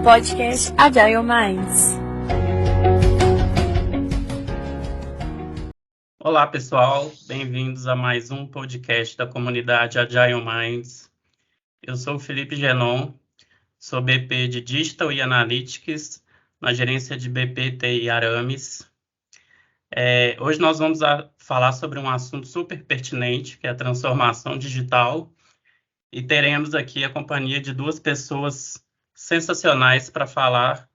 podcast Agile Minds. Olá, pessoal. Bem-vindos a mais um podcast da comunidade Agile Minds. Eu sou o Felipe Genon, sou BP de Digital e Analytics, na gerência de BP TI Arames. Hoje nós vamos falar sobre um assunto super pertinente, que é a transformação digital, e teremos aqui a companhia de duas pessoas sensacionais para falar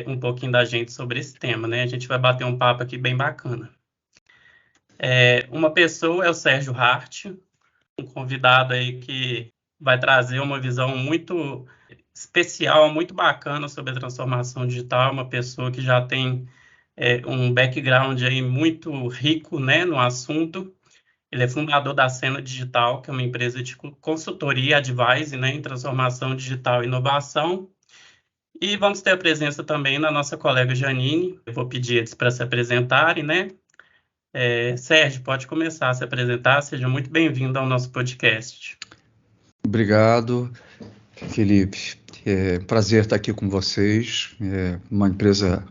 um pouquinho da gente sobre esse tema, né? A gente vai bater um papo aqui bem bacana. Uma pessoa é o Sérgio Hart, um convidado aí que vai trazer uma visão muito especial, muito bacana sobre a transformação digital, uma pessoa que já tem um background aí muito rico, né, no assunto. Ele é fundador da Cena Digital, que é uma empresa de consultoria, advice, né, em transformação digital e inovação. E vamos ter a presença também da nossa colega Janine. Eu vou pedir eles para se apresentarem, né? Sérgio, pode começar a se apresentar. Seja muito bem-vindo ao nosso podcast. Obrigado, Felipe. É um prazer estar aqui com vocês. É uma empresa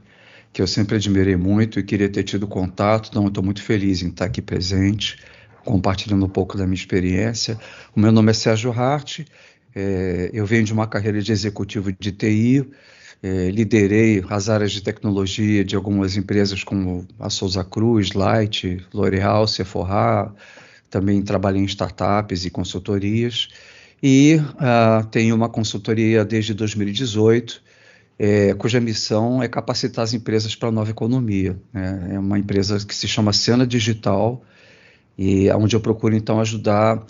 que eu sempre admirei muito e queria ter tido contato, então eu estou muito feliz em estar aqui presente, compartilhando um pouco da minha experiência. O meu nome é Sérgio Hart, eu venho de uma carreira de executivo de TI, liderei as áreas de tecnologia de algumas empresas como a Souza Cruz, Light, L'Oréal, Sephora, também trabalhei em startups e consultorias, e tenho uma consultoria desde 2018, cuja missão é capacitar as empresas para a nova economia. É uma empresa que se chama Cena Digital, e onde eu procuro, então, ajudar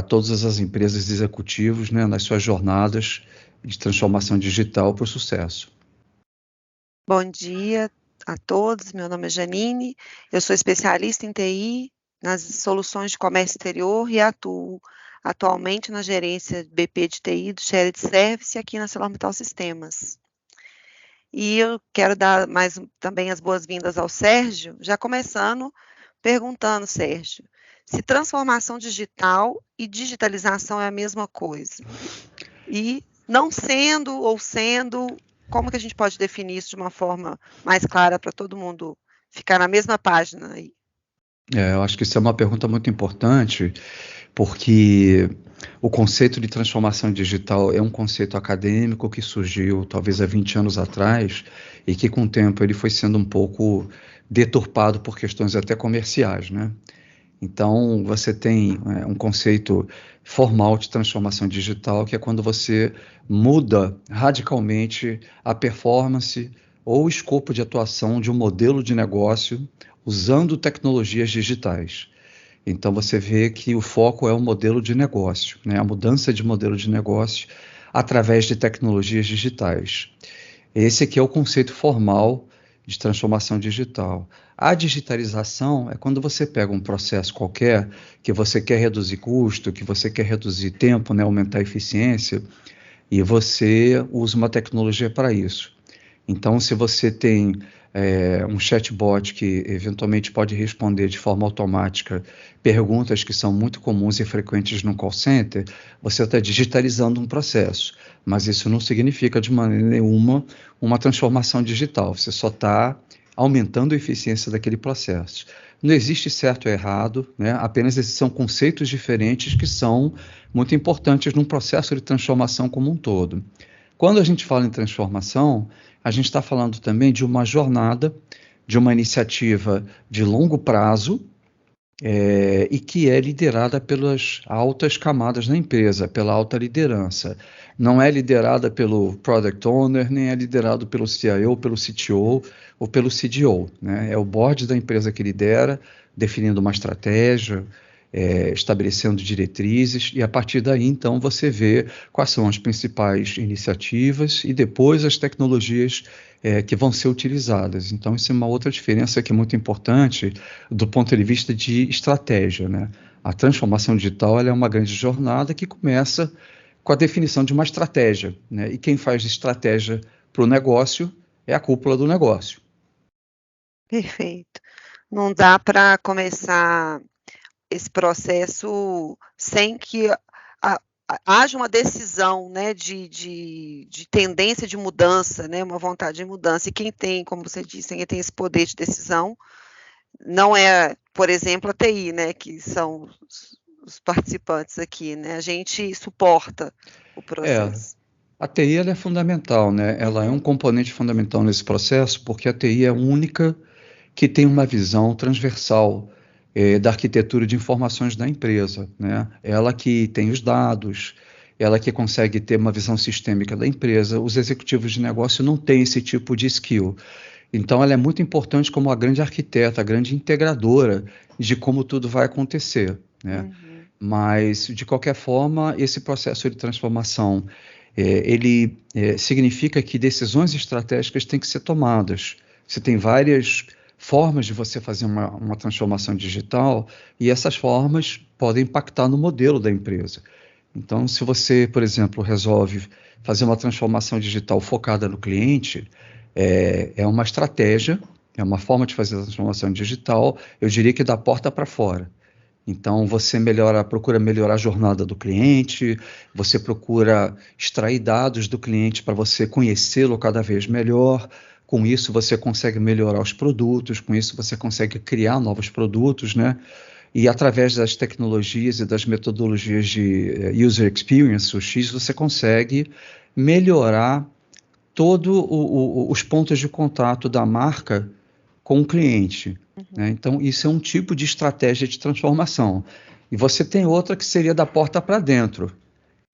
todas as empresas e executivos, né, nas suas jornadas de transformação digital para o sucesso. Bom dia a todos, meu nome é Janine, eu sou especialista em TI, nas soluções de comércio exterior e atuo atualmente na gerência BP de TI do Shared Service aqui na ArcelorMittal Sistemas. E eu quero dar também as boas-vindas ao Sérgio, já começando perguntando, Sérgio, se transformação digital e digitalização é a mesma coisa. E não sendo ou sendo, como que a gente pode definir isso de uma forma mais clara para todo mundo ficar na mesma página aí? Eu acho que isso é uma pergunta muito importante, porque o conceito de transformação digital é um conceito acadêmico que surgiu talvez há 20 anos atrás e que com o tempo ele foi sendo um pouco deturpado por questões até comerciais, né? Então você tem um conceito formal de transformação digital, que é quando você muda radicalmente a performance ou o escopo de atuação de um modelo de negócio usando tecnologias digitais. Então você vê que o foco é o modelo de negócio, né? A mudança de modelo de negócio através de tecnologias digitais. Esse aqui é o conceito formal de transformação digital. A digitalização é quando você pega um processo qualquer que você quer reduzir custo, que você quer reduzir tempo, né? Aumentar a eficiência, e você usa uma tecnologia para isso. Então, se você tem um chatbot que eventualmente pode responder de forma automática perguntas que são muito comuns e frequentes no call center, você está digitalizando um processo. Mas isso não significa de maneira nenhuma uma transformação digital. Você só está aumentando a eficiência daquele processo. Não existe certo ou errado, né? Apenas esses são conceitos diferentes que são muito importantes num processo de transformação como um todo. Quando a gente fala em transformação, a gente está falando também de uma jornada, de uma iniciativa de longo prazo, e que é liderada pelas altas camadas da empresa, pela alta liderança. Não é liderada pelo Product Owner, nem é liderado pelo CIO, pelo CTO ou pelo CDO, né? É o board da empresa que lidera, definindo uma estratégia, estabelecendo diretrizes, e a partir daí, então, você vê quais são as principais iniciativas e depois as tecnologias que vão ser utilizadas. Então, isso é uma outra diferença que é muito importante do ponto de vista de estratégia, né? A transformação digital ela é uma grande jornada que começa com a definição de uma estratégia, né? E quem faz estratégia para o negócio é a cúpula do negócio. Perfeito. Não dá para começar esse processo sem que haja uma decisão, né, de tendência de mudança, né, uma vontade de mudança, e quem tem, como você disse, quem tem esse poder de decisão, não é, por exemplo, a TI, né, que são os participantes aqui, né, a gente suporta o processo. A TI ela é fundamental, né? Ela é um componente fundamental nesse processo, porque a TI é a única que tem uma visão transversal da arquitetura de informações da empresa, né? Ela que tem os dados, ela que consegue ter uma visão sistêmica da empresa. Os executivos de negócio não têm esse tipo de skill. Então, ela é muito importante como a grande arquiteta, a grande integradora de como tudo vai acontecer, né? Mas, de qualquer forma, esse processo de transformação, ele significa que decisões estratégicas têm que ser tomadas. Você tem várias formas de você fazer uma transformação digital e essas formas podem impactar no modelo da empresa. Então, se você, por exemplo, resolve fazer uma transformação digital focada no cliente, é uma estratégia, é uma forma de fazer a transformação digital, eu diria que da porta para fora. Então, você procura melhorar a jornada do cliente, você procura extrair dados do cliente para você conhecê-lo cada vez melhor. Com isso, você consegue melhorar os produtos, com isso, você consegue criar novos produtos, né? E através das tecnologias e das metodologias de user experience, o X, você consegue melhorar todos os pontos de contato da marca com o cliente, né? Então, isso é um tipo de estratégia de transformação. E você tem outra que seria da porta para dentro,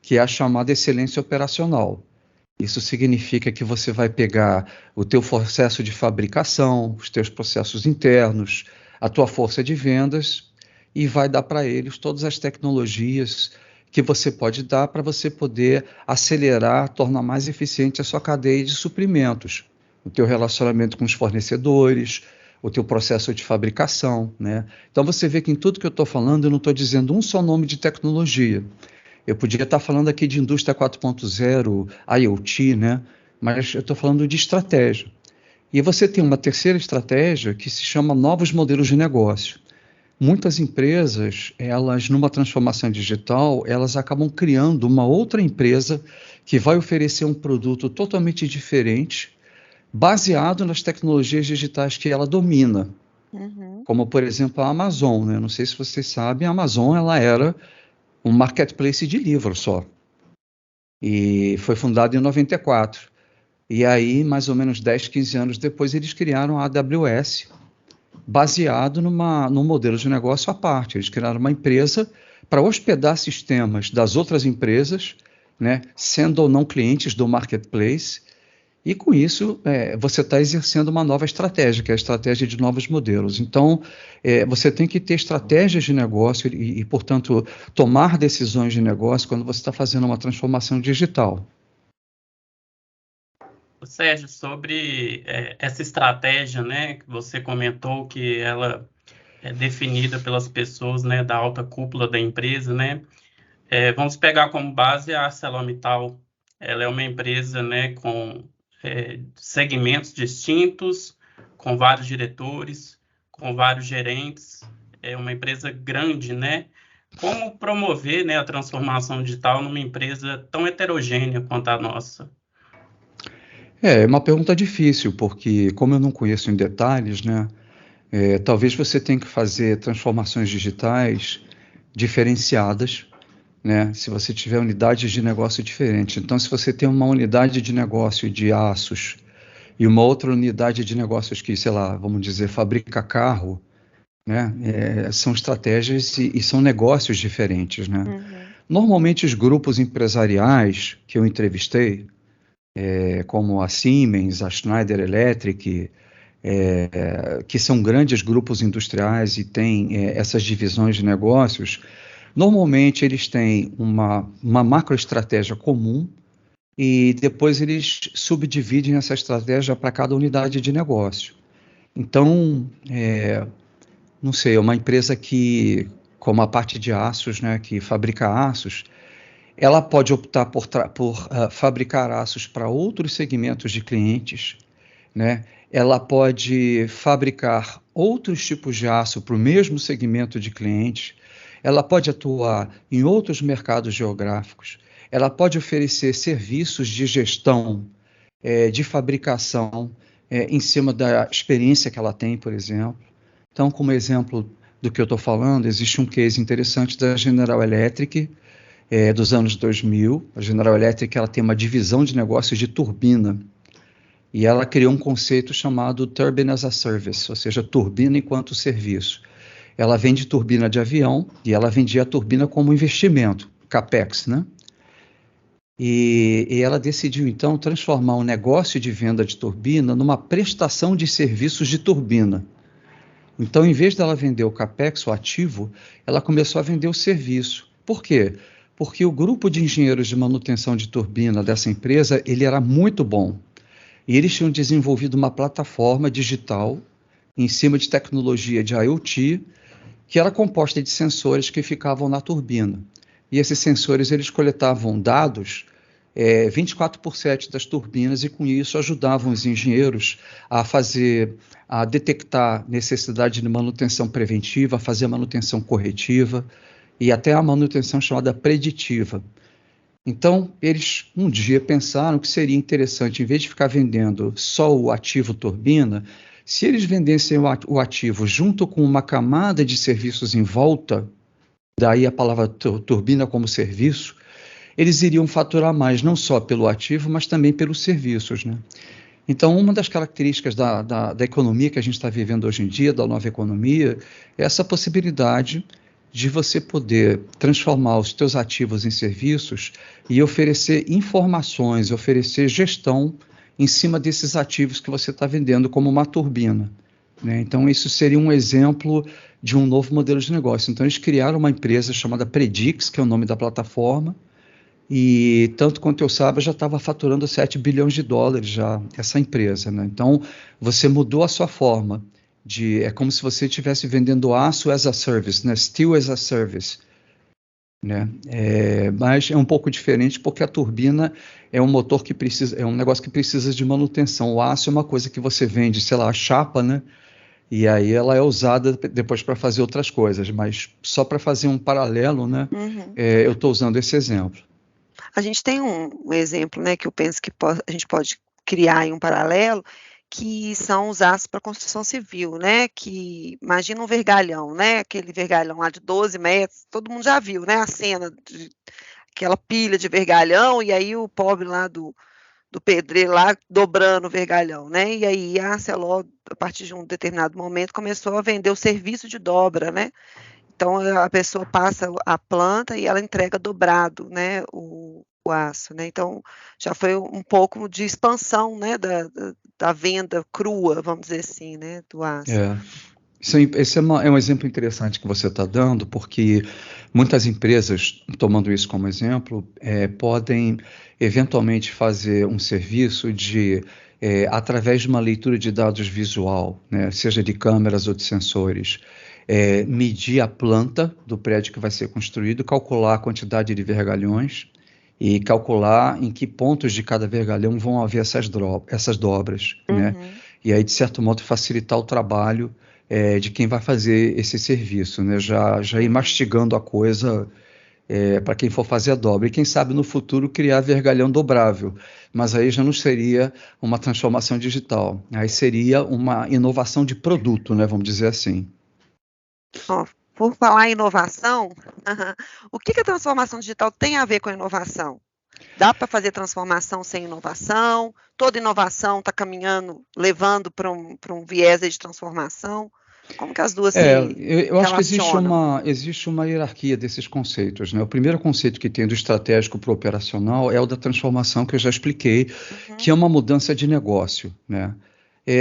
que é a chamada excelência operacional. Isso significa que você vai pegar o teu processo de fabricação, os teus processos internos, a tua força de vendas e vai dar para eles todas as tecnologias que você pode dar para você poder acelerar, tornar mais eficiente a sua cadeia de suprimentos, o teu relacionamento com os fornecedores, o teu processo de fabricação, né? Então você vê que em tudo que eu estou falando, eu não estou dizendo um só nome de tecnologia. Eu podia estar falando aqui de indústria 4.0, IoT, né? Mas eu estou falando de estratégia. E você tem uma terceira estratégia que se chama novos modelos de negócio. Muitas empresas, elas numa transformação digital, elas acabam criando uma outra empresa que vai oferecer um produto totalmente diferente, baseado nas tecnologias digitais que ela domina. Como, por exemplo, a Amazon, né? Não sei se vocês sabem, a Amazon ela era um marketplace de livros só. E foi fundado em 94. E aí, mais ou menos 10, 15 anos depois, eles criaram a AWS, baseado num modelo de negócio à parte. Eles criaram uma empresa para hospedar sistemas das outras empresas, né, sendo ou não clientes do marketplace, e com isso você está exercendo uma nova estratégia, que é a estratégia de novos modelos. Então, você tem que ter estratégias de negócio e, portanto, tomar decisões de negócio quando você está fazendo uma transformação digital. Sérgio, sobre essa estratégia, né, que você comentou que ela é definida pelas pessoas, né, da alta cúpula da empresa, né? Vamos pegar como base a ArcelorMittal. Ela é uma empresa, né, com segmentos distintos, com vários diretores, com vários gerentes. É uma empresa grande, né? Como promover, né, a transformação digital numa empresa tão heterogênea quanto a nossa? É uma pergunta difícil, porque como eu não conheço em detalhes, né, talvez você tenha que fazer transformações digitais diferenciadas, né, se você tiver unidades de negócio diferentes. Então, se você tem uma unidade de negócio de aços e uma outra unidade de negócios que, sei lá, vamos dizer, fabrica carro, né, são estratégias e são negócios diferentes, né? Normalmente, os grupos empresariais que eu entrevistei, como a Siemens, a Schneider Electric, que são grandes grupos industriais e têm essas divisões de negócios, normalmente eles têm uma macroestratégia comum e depois eles subdividem essa estratégia para cada unidade de negócio. Então, não sei, uma empresa que, como a parte de aços, né, que fabrica aços, ela pode optar por fabricar aços para outros segmentos de clientes, né? Ela pode fabricar outros tipos de aço para o mesmo segmento de clientes. ela pode atuar em outros mercados geográficos, ela pode oferecer serviços de gestão, de fabricação, em cima da experiência que ela tem, por exemplo. Então, como exemplo do que eu estou falando, existe um case interessante da General Electric, dos anos 2000. A General Electric ela tem uma divisão de negócios de turbina, e ela criou um conceito chamado Turbine as a Service, ou seja, turbina enquanto serviço. Ela vende turbina de avião, e ela vendia a turbina como investimento, CAPEX, né? E ela decidiu, então, transformar um negócio de venda de turbina numa prestação de serviços de turbina. Então, em vez dela vender o CAPEX, o ativo, ela começou a vender o serviço. Por quê? Porque o grupo de engenheiros de manutenção de turbina dessa empresa, ele era muito bom. E eles tinham desenvolvido uma plataforma digital em cima de tecnologia de IoT, que era composta de sensores que ficavam na turbina. E esses sensores, eles coletavam dados 24/7 das turbinas, e com isso ajudavam os engenheiros a detectar necessidade de manutenção preventiva, a fazer a manutenção corretiva e até a manutenção chamada preditiva. Então, eles um dia pensaram que seria interessante, em vez de ficar vendendo só o ativo turbina, se eles vendessem o ativo junto com uma camada de serviços em volta, daí a palavra turbina como serviço, eles iriam faturar mais, não só pelo ativo, mas também pelos serviços, né? Então, uma das características da economia que a gente está vivendo hoje em dia, da nova economia, é essa possibilidade de você poder transformar os teus ativos em serviços e oferecer informações, oferecer gestão em cima desses ativos que você está vendendo, como uma turbina, né? Então, isso seria um exemplo de um novo modelo de negócio. Então, eles criaram uma empresa chamada Predix, que é o nome da plataforma, e tanto quanto eu saiba, já estava faturando 7 bilhões de dólares já, essa empresa, né? Então, você mudou a sua forma é como se você estivesse vendendo aço as a service, né? Steel as a service, né? Mas é um pouco diferente, porque a turbina é um motor que precisa, é um negócio que precisa de manutenção. O aço é uma coisa que você vende, sei lá, a chapa, né? E aí ela é usada depois para fazer outras coisas, mas só para fazer um paralelo, né? Eu estou usando esse exemplo. A gente tem um exemplo, né, que eu penso que a gente pode criar aí um paralelo, que são os aços para construção civil, né? Que imagina um vergalhão, né? Aquele vergalhão lá de 12 metros, todo mundo já viu, né? A cena de aquela pilha de vergalhão, e aí o pobre lá do pedreiro lá dobrando o vergalhão, né? E aí a Arcelor, a partir de um determinado momento, começou a vender o serviço de dobra, né? Então a pessoa passa a planta e ela entrega dobrado, né? O aço, né? Então já foi um pouco de expansão, né? Da venda crua, vamos dizer assim, né? Do aço. Esse é um exemplo interessante que você está dando, porque muitas empresas, tomando isso como exemplo, podem eventualmente fazer um serviço através de uma leitura de dados visual, né, seja de câmeras ou de sensores, medir a planta do prédio que vai ser construído, calcular a quantidade de vergalhões e calcular em que pontos de cada vergalhão vão haver essas dobras, né? E aí, de certo modo, facilitar o trabalho de quem vai fazer esse serviço, né? Já ir mastigando a coisa para quem for fazer a dobra. E quem sabe no futuro criar vergalhão dobrável, mas aí já não seria uma transformação digital, aí seria uma inovação de produto, né? Vamos dizer assim. Por falar em inovação, o que a transformação digital tem a ver com a inovação? Dá para fazer transformação sem inovação? Toda inovação está caminhando, levando para um viés de transformação? Como que as duas se eu acho que relacionam? existe uma hierarquia desses conceitos, né? O primeiro conceito que tem do estratégico para o operacional é o da transformação, que eu já expliquei, que é uma mudança de negócio, né?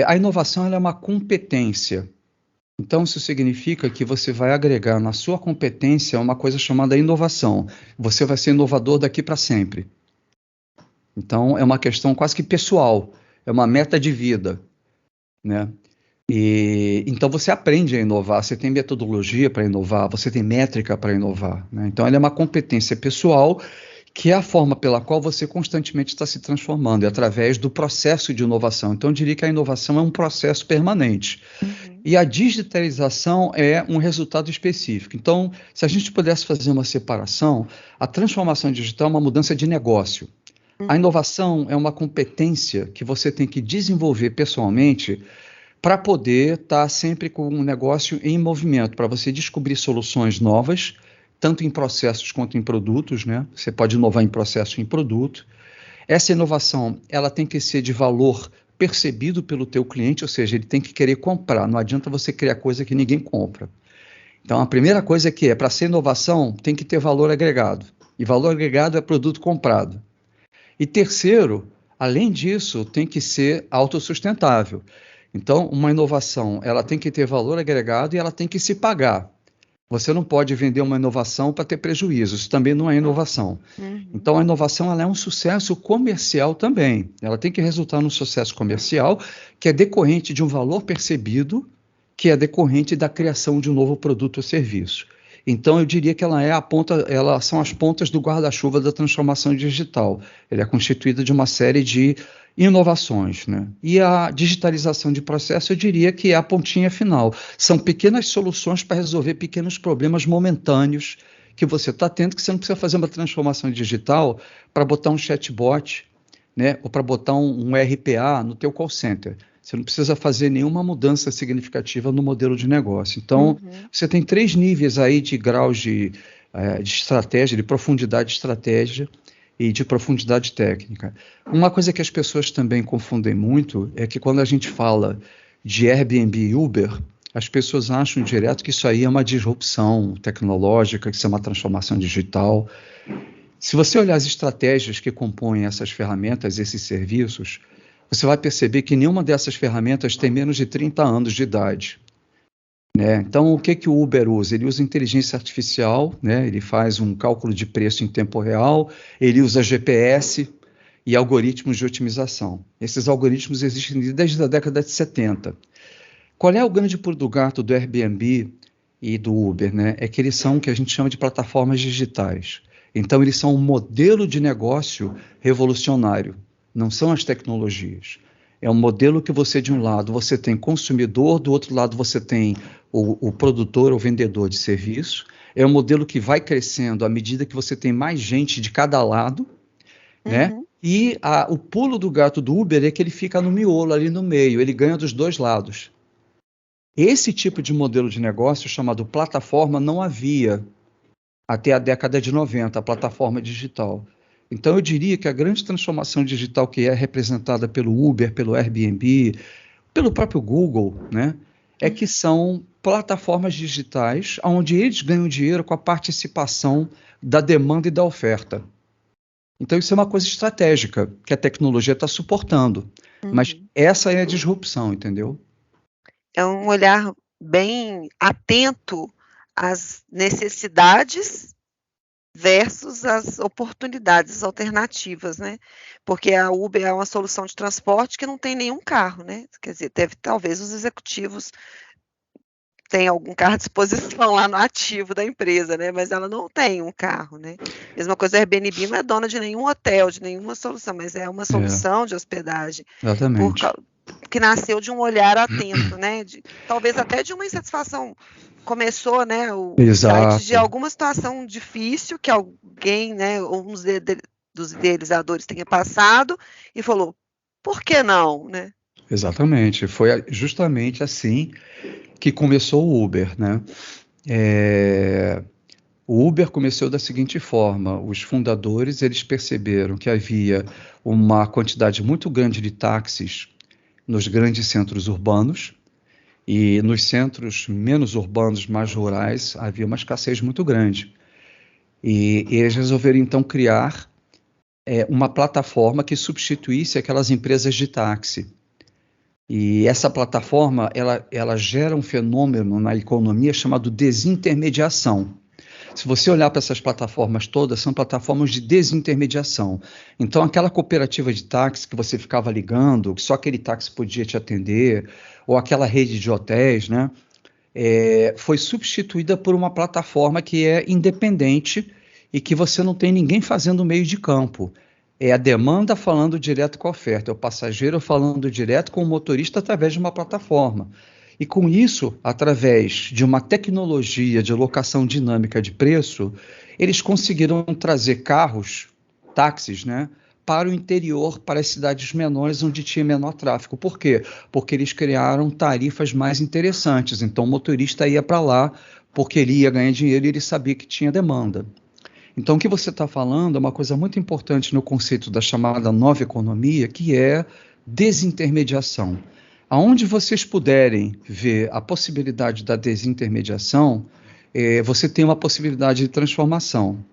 A inovação ela é uma competência. Então, isso significa que você vai agregar na sua competência uma coisa chamada inovação. Você vai ser inovador daqui para sempre. Então, é uma questão quase que pessoal, é uma meta de vida, né? Então, você aprende a inovar, você tem metodologia para inovar, você tem métrica para inovar, né? Então, ela é uma competência pessoal, que é a forma pela qual você constantemente está se transformando, é através do processo de inovação. Então, eu diria que a inovação é um processo permanente. E a digitalização é um resultado específico. Então, se a gente pudesse fazer uma separação, a transformação digital é uma mudança de negócio. A inovação é uma competência que você tem que desenvolver pessoalmente para poder estar sempre com um negócio em movimento, para você descobrir soluções novas, tanto em processos quanto em produtos, né? Você pode inovar em processo e em produto. Essa inovação, ela tem que ser de valor percebido pelo teu cliente, ou seja, ele tem que querer comprar. Não adianta você criar coisa que ninguém compra. Então, a primeira coisa é que para ser inovação, tem que ter valor agregado. E valor agregado é produto comprado. E terceiro, além disso, tem que ser autossustentável. Então, uma inovação, ela tem que ter valor agregado e ela tem que se pagar. Você não pode vender uma inovação para ter prejuízo, isso também não é inovação. Então, a inovação ela é um sucesso comercial também. Ela tem que resultar num sucesso comercial que é decorrente de um valor percebido, que é decorrente da criação de um novo produto ou serviço. Então, eu diria que elas são as pontas do guarda-chuva da transformação digital. Ela é constituída de uma série de inovações, né? E a digitalização de processo, eu diria que é a pontinha final. São pequenas soluções para resolver pequenos problemas momentâneos que você está tendo, que você não precisa fazer uma transformação digital para botar um chatbot, né? Ou para botar um RPA no teu call center. Você não precisa fazer nenhuma mudança significativa no modelo de negócio. Então, você tem 3 níveis aí de graus de estratégia, de profundidade de estratégia e de profundidade técnica. Uma coisa que as pessoas também confundem muito é que quando a gente fala de Airbnb e Uber, as pessoas acham direto que isso aí é uma disrupção tecnológica, que isso é uma transformação digital. Se você olhar as estratégias que compõem essas ferramentas, esses serviços, você vai perceber que nenhuma dessas ferramentas tem menos de 30 anos de idade. Né? Então, o que o Uber usa? Ele usa inteligência artificial, né? Ele faz um cálculo de preço em tempo real, ele usa GPS e algoritmos de otimização. Esses algoritmos existem desde a década de 70. Qual é o grande pulo do gato do Airbnb e do Uber? Né? É que eles são o que a gente chama de plataformas digitais. Então, eles são um modelo de negócio revolucionário. Não são as tecnologias. É um modelo que você, de um lado, você tem consumidor, do outro lado você tem o produtor ou vendedor de serviço. É um modelo que vai crescendo à medida que você tem mais gente de cada lado, né? E o pulo do gato do Uber é que ele fica no miolo, ali no meio, ele ganha dos dois lados. Esse tipo de modelo de negócio, chamado plataforma, não havia até a década de 90, a plataforma digital. Então, eu diria que a grande transformação digital que é representada pelo Uber, pelo Airbnb, pelo próprio Google, né, é que são plataformas digitais onde eles ganham dinheiro com a participação da demanda e da oferta. Então, isso é uma coisa estratégica que a tecnologia está suportando. Mas essa é a disrupção, entendeu? É um olhar bem atento às necessidades versus as oportunidades, as alternativas, né? Porque a Uber é uma solução de transporte que não tem nenhum carro, né? Quer dizer, talvez os executivos tenham algum carro à disposição lá no ativo da empresa, né? Mas ela não tem um carro, né? Mesma coisa, a Airbnb não é dona de nenhum hotel, de nenhuma solução, mas é uma solução de hospedagem. Exatamente. Que nasceu de um olhar atento, né? Talvez até de uma insatisfação. Começou, né, o site de alguma situação difícil que alguém, né, um dos idealizadores tenha passado e falou, por que não, né? Exatamente, foi justamente assim que começou o Uber, né? O Uber começou da seguinte forma: os fundadores eles perceberam que havia uma quantidade muito grande de táxis nos grandes centros urbanos. E nos centros menos urbanos, mais rurais, havia uma escassez muito grande. E eles resolveram, então, criar uma plataforma que substituísse aquelas empresas de táxi. E essa plataforma, ela gera um fenômeno na economia chamado desintermediação. Se você olhar para essas plataformas todas, são plataformas de desintermediação. Então, aquela cooperativa de táxi que você ficava ligando, que só aquele táxi podia te atender, ou aquela rede de hotéis, né, foi substituída por uma plataforma que é independente e que você não tem ninguém fazendo meio de campo. É a demanda falando direto com a oferta, é o passageiro falando direto com o motorista através de uma plataforma. E com isso, através de uma tecnologia de locação dinâmica de preço, eles conseguiram trazer carros, táxis, né, para o interior, para as cidades menores onde tinha menor tráfego. Por quê? Porque eles criaram tarifas mais interessantes. Então o motorista ia para lá porque ele ia ganhar dinheiro e ele sabia que tinha demanda. Então o que você está falando é uma coisa muito importante no conceito da chamada nova economia, que é desintermediação. Aonde vocês puderem ver a possibilidade da desintermediação, você tem uma possibilidade de transformação.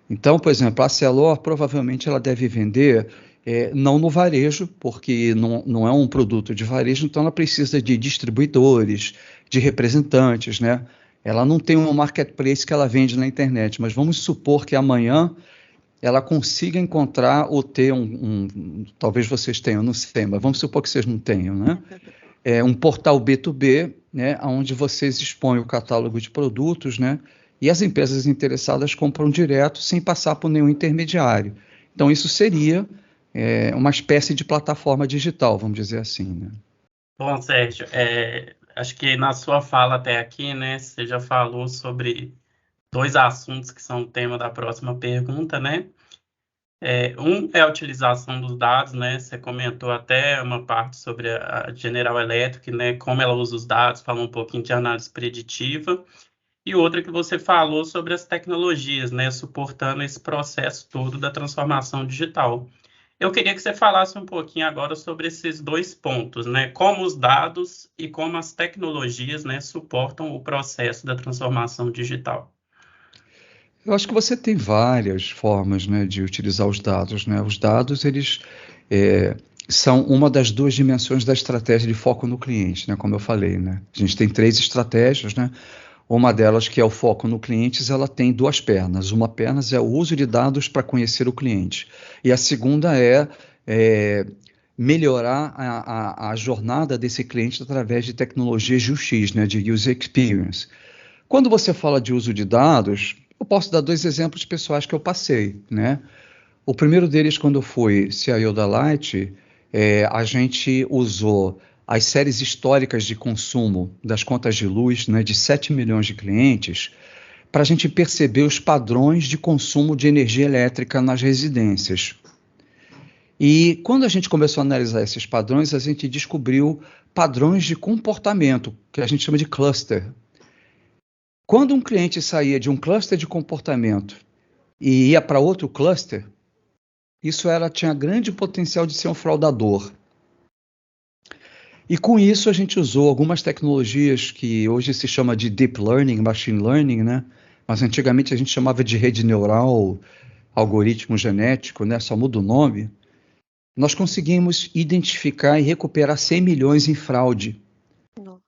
Então, por exemplo, a Celor provavelmente ela deve vender não no varejo, porque não é um produto de varejo, então ela precisa de distribuidores, de representantes, né? Ela não tem um marketplace que ela vende na internet, mas vamos supor que amanhã ela consiga encontrar ou ter talvez vocês tenham, não sei, mas vamos supor que vocês não tenham, né? Um portal B2B, né, onde vocês expõem o catálogo de produtos, né? E as empresas interessadas compram direto, sem passar por nenhum intermediário. Então, isso seria uma espécie de plataforma digital, vamos dizer assim, né? Bom, Sérgio, acho que na sua fala até aqui, né, você já falou sobre 2 assuntos que são o tema da próxima pergunta, né? Um é a utilização dos dados, né? Você comentou até uma parte sobre a General Electric, né? Como ela usa os dados, falou um pouquinho de análise preditiva. E outra que você falou sobre as tecnologias, né? Suportando esse processo todo da transformação digital. Eu queria que você falasse um pouquinho agora sobre esses 2 pontos, né? Como os dados e como as tecnologias, né, suportam o processo da transformação digital. Eu acho que você tem várias formas, né, de utilizar os dados, né? Os dados, eles são uma das 2 dimensões da estratégia de foco no cliente, né? Como eu falei, né? A gente tem 3 estratégias, né? Uma delas, que é o foco no cliente, ela tem 2 pernas. Uma perna é o uso de dados para conhecer o cliente. E a segunda é melhorar a jornada desse cliente através de tecnologias UX, né, de User Experience. Quando você fala de uso de dados, eu posso dar 2 exemplos pessoais que eu passei, né? O primeiro deles, quando eu fui CIO da Light, a gente usou as séries históricas de consumo das contas de luz, né, de 7 milhões de clientes, para a gente perceber os padrões de consumo de energia elétrica nas residências. E quando a gente começou a analisar esses padrões, a gente descobriu padrões de comportamento, que a gente chama de cluster. Quando um cliente saía de um cluster de comportamento e ia para outro cluster, isso tinha grande potencial de ser um fraudador. E com isso a gente usou algumas tecnologias que hoje se chama de Deep Learning, Machine Learning, né? Mas antigamente a gente chamava de rede neural, algoritmo genético, né? Só muda o nome. Nós conseguimos identificar e recuperar 100 milhões em fraude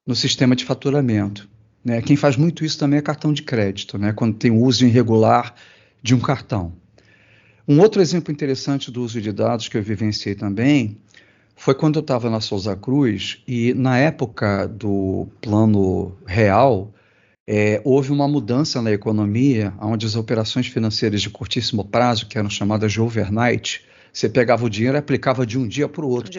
no sistema de faturamento, né? Quem faz muito isso também é cartão de crédito, né? Quando tem uso irregular de um cartão. Um outro exemplo interessante do uso de dados que eu vivenciei também foi quando eu estava na Souza Cruz e na época do Plano Real, houve uma mudança na economia, onde as operações financeiras de curtíssimo prazo, que eram chamadas de overnight, você pegava o dinheiro e aplicava de um dia para o outro.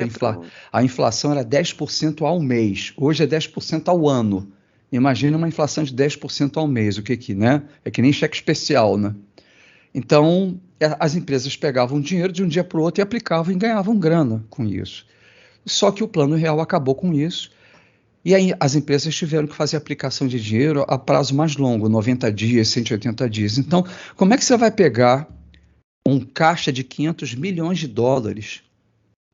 A inflação era 10% ao mês, hoje é 10% ao ano. Imagina uma inflação de 10% ao mês, o que né? É que nem cheque especial, né? Então, as empresas pegavam dinheiro de um dia para o outro e aplicavam e ganhavam grana com isso. Só que o Plano Real acabou com isso. E aí as empresas tiveram que fazer aplicação de dinheiro a prazo mais longo, 90 dias, 180 dias. Então, como é que você vai pegar um caixa de 500 milhões de dólares,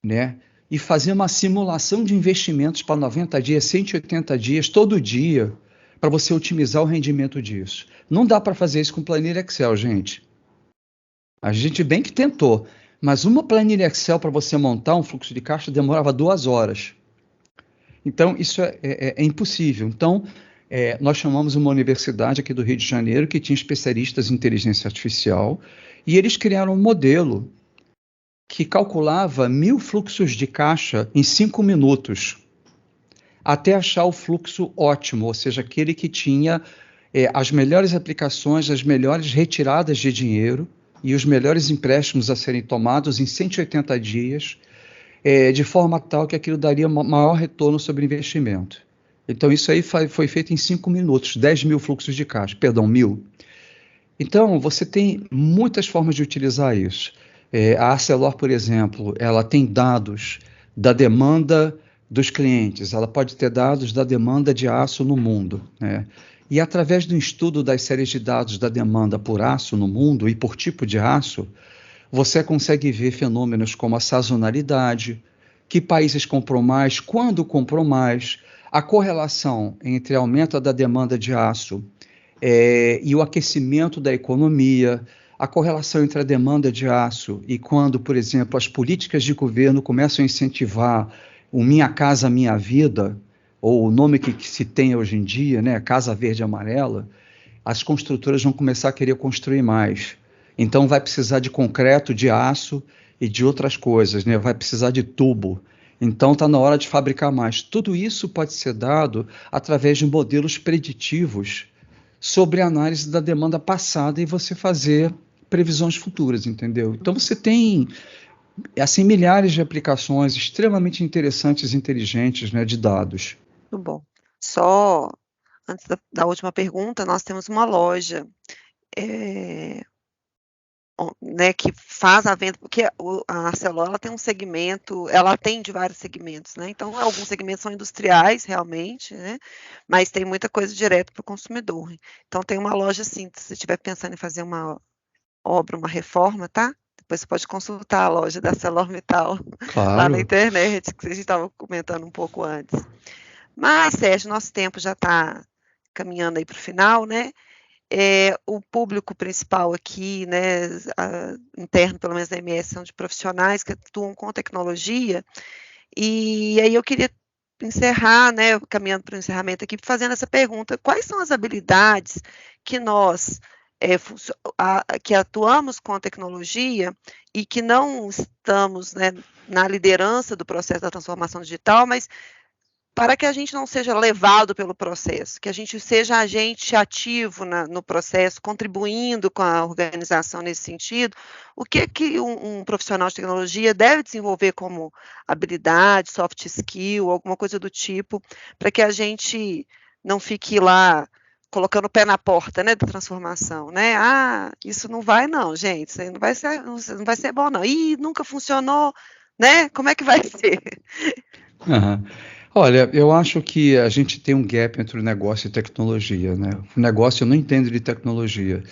né, e fazer uma simulação de investimentos para 90 dias, 180 dias, todo dia, para você otimizar o rendimento disso? Não dá para fazer isso com planilha Excel, gente. A gente bem que tentou, mas uma planilha Excel para você montar um fluxo de caixa demorava 2 horas. Então, isso é impossível. Então, nós chamamos uma universidade aqui do Rio de Janeiro que tinha especialistas em inteligência artificial e eles criaram um modelo que calculava 1000 fluxos de caixa em 5 minutos, até achar o fluxo ótimo, ou seja, aquele que tinha as melhores aplicações, as melhores retiradas de dinheiro e os melhores empréstimos a serem tomados em 180 dias, de forma tal que aquilo daria maior retorno sobre investimento. Então, isso aí foi feito em 5 minutos, 10 mil fluxos de caixa, perdão, 1.000. Então, você tem muitas formas de utilizar isso. A Arcelor, por exemplo, ela tem dados da demanda dos clientes, ela pode ter dados da demanda de aço no mundo, né? E através do estudo das séries de dados da demanda por aço no mundo e por tipo de aço, você consegue ver fenômenos como a sazonalidade, que países comprou mais, quando comprou mais, a correlação entre aumento da demanda de aço e o aquecimento da economia, a correlação entre a demanda de aço e quando, por exemplo, as políticas de governo começam a incentivar o Minha Casa Minha Vida, ou o nome que se tem hoje em dia, né, Casa Verde e Amarela, as construtoras vão começar a querer construir mais. Então vai precisar de concreto, de aço e de outras coisas, né? Vai precisar de tubo. Então está na hora de fabricar mais. Tudo isso pode ser dado através de modelos preditivos sobre a análise da demanda passada e você fazer previsões futuras, entendeu? Então você tem assim milhares de aplicações extremamente interessantes e inteligentes, né, de dados. Muito bom. Só antes da última pergunta, nós temos uma loja né, que faz a venda, porque a Arcelor ela tem um segmento, ela atende vários segmentos, né? Então, alguns segmentos são industriais, realmente, né? Mas tem muita coisa direto para o consumidor. Então, tem uma loja assim, se você estiver pensando em fazer uma obra, uma reforma, tá? Depois você pode consultar a loja da ArcelorMittal lá na internet, que a gente estava comentando um pouco antes. Mas, Sérgio, nosso tempo já está caminhando aí para o final, né? O público principal aqui, né, interno, pelo menos da MS, são de profissionais que atuam com tecnologia, e aí eu queria encerrar, né, caminhando para o encerramento aqui, fazendo essa pergunta: quais são as habilidades que nós, que atuamos com a tecnologia e que não estamos, né, na liderança do processo da transformação digital, mas para que a gente não seja levado pelo processo, que a gente seja agente ativo no processo, contribuindo com a organização nesse sentido, o que um profissional de tecnologia deve desenvolver como habilidade, soft skill, alguma coisa do tipo, para que a gente não fique lá colocando o pé na porta, né, da transformação, né? Isso não vai não, gente, isso aí não vai ser bom não. Nunca funcionou, né? Como é que vai ser? Uhum. Olha, eu acho que a gente tem um gap entre o negócio e tecnologia, né? O negócio não entende de tecnologia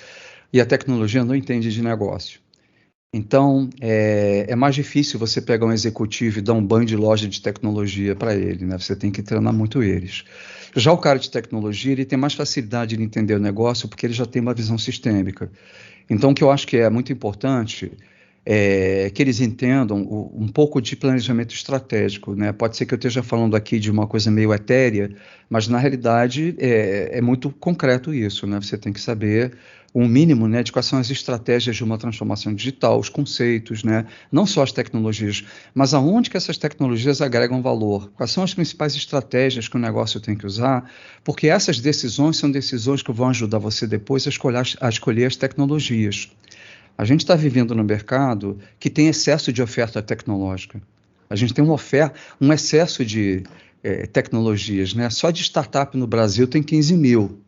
e a tecnologia não entende de negócio. Então, é mais difícil você pegar um executivo e dar um banho de loja de tecnologia para ele, né? Você tem que treinar muito eles. Já o cara de tecnologia, ele tem mais facilidade de entender o negócio porque ele já tem uma visão sistêmica. Então, o que eu acho que é muito importante que eles entendam um pouco de planejamento estratégico, né? Pode ser que eu esteja falando aqui de uma coisa meio etérea, mas na realidade é muito concreto isso, né? Você tem que saber um mínimo, né, de quais são as estratégias de uma transformação digital, os conceitos, né? Não só as tecnologias, mas aonde que essas tecnologias agregam valor, quais são as principais estratégias que o negócio tem que usar, porque essas decisões são decisões que vão ajudar você depois a escolher as tecnologias. A gente está vivendo num mercado que tem excesso de oferta tecnológica. A gente tem um excesso de tecnologias, né? Só de startup no Brasil tem 15 mil.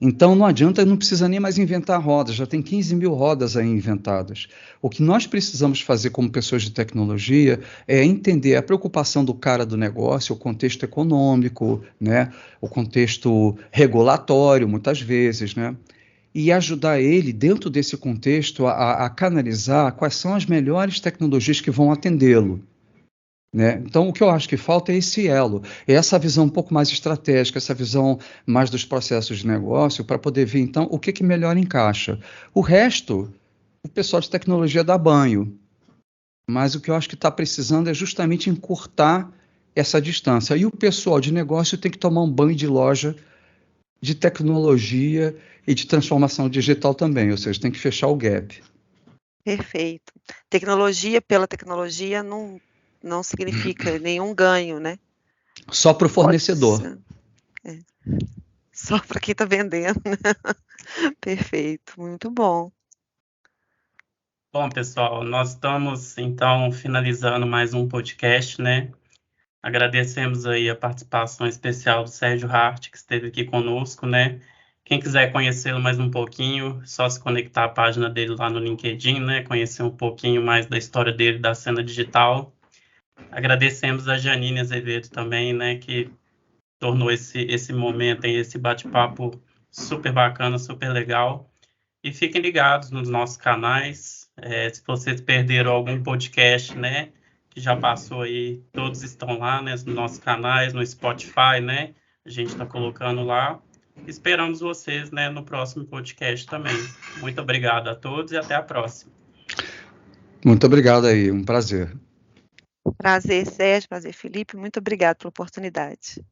Então não adianta, não precisa nem mais inventar rodas, já tem 15 mil rodas aí inventadas. O que nós precisamos fazer como pessoas de tecnologia é entender a preocupação do cara do negócio, o contexto econômico, né? O contexto regulatório, muitas vezes, né? E ajudar ele, dentro desse contexto, a canalizar quais são as melhores tecnologias que vão atendê-lo, né? Então, o que eu acho que falta é esse elo, é essa visão um pouco mais estratégica, essa visão mais dos processos de negócio, para poder ver, então, o que melhor encaixa. O resto, o pessoal de tecnologia dá banho, mas o que eu acho que está precisando é justamente encurtar essa distância. E o pessoal de negócio tem que tomar um banho de loja de tecnologia e de transformação digital também, ou seja, tem que fechar o gap. Perfeito. Tecnologia pela tecnologia não significa nenhum ganho, né? Só para o fornecedor. Só para quem está vendendo, né? Perfeito, muito bom. Bom, pessoal, nós estamos, então, finalizando mais um podcast, né? Agradecemos aí a participação especial do Sérgio Hart, que esteve aqui conosco, né? Quem quiser conhecê-lo mais um pouquinho, só se conectar à página dele lá no LinkedIn, né? Conhecer um pouquinho mais da história dele, da cena digital. Agradecemos a Janine Azevedo também, né? Que tornou esse momento, esse bate-papo super bacana, super legal. E fiquem ligados nos nossos canais. Se vocês perderam algum podcast, né? Que já passou aí, todos estão lá, né? Nos nossos canais, no Spotify, né? A gente está colocando lá. Esperamos vocês, né, no próximo podcast também. Muito obrigado a todos e até a próxima. Muito obrigado aí, um prazer. Prazer, Sérgio, prazer, Felipe, muito obrigado pela oportunidade.